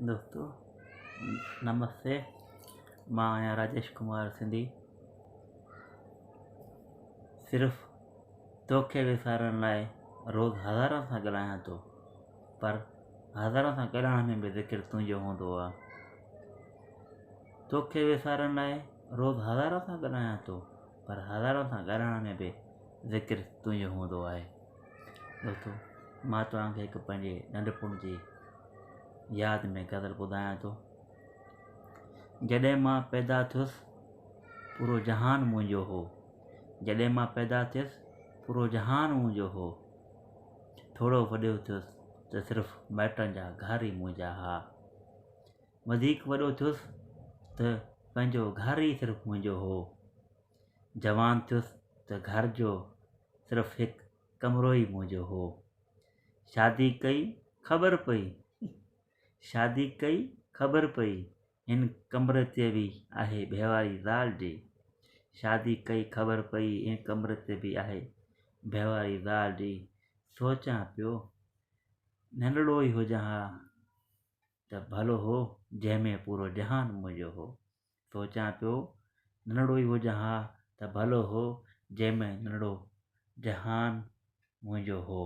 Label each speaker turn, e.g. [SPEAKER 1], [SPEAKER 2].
[SPEAKER 1] दोस्तों नमस्ते। मां आहियां राजेश कुमार सिंधी। सिर्फ़ तोखे विसारण लाइ रोज़ हज़ारनि सां ॻाल्हायां थो, पर हज़ारनि सां ॻाल्हाइण में बि ज़िक्र तुंहिंजो हूंदो आहे। तोखे विसारण लाइ रोज़ हज़ारनि सां ॻाल्हायां थो, पर हज़ारनि सां ॻाल्हाइण में बि ज़िक्र तुंहिंजो हूंदो आहे। दोस्तों मां तव्हांखे हिकु पंहिंजे नंढपण जी यादि में ग़ज़ल ॿुधायां थो। जॾहिं मां पैदा थियुसि पूरो जहान मुंहिंजो हो। जॾहिं मां पैदा थियुसि पूरो जहान मुंहिंजो हो। थोरो वॾो थियुसि त सिर्फ़ु माइटनि जा घर ई मुंहिंजा हा। वधीक वॾो थियुसि त पंहिंजो घर ई सिर्फ़ु मुंहिंजो हो। जवान थियुसि त घर जो सिर्फ़ु हिकु कमिरो ई मुंहिंजो हो। शादी कई ख़बर पई शादी कई ख़बर पई हिन कमरे ते बि आहे बेवारी ज़ाल जी। शादी कई ख़बर पई हिन कमरे ते बि आहे बेवारी ज़ाल जी। सोचां पियो नंढड़ो ई हुजां हा त भलो हो जंहिंमें पूरो जहान मुंहिंजो हो। सोचां पियो नंढड़ो ई हुजां हा त भलो हो जंहिंमें नंढड़ो जहान मुंहिंजो हो।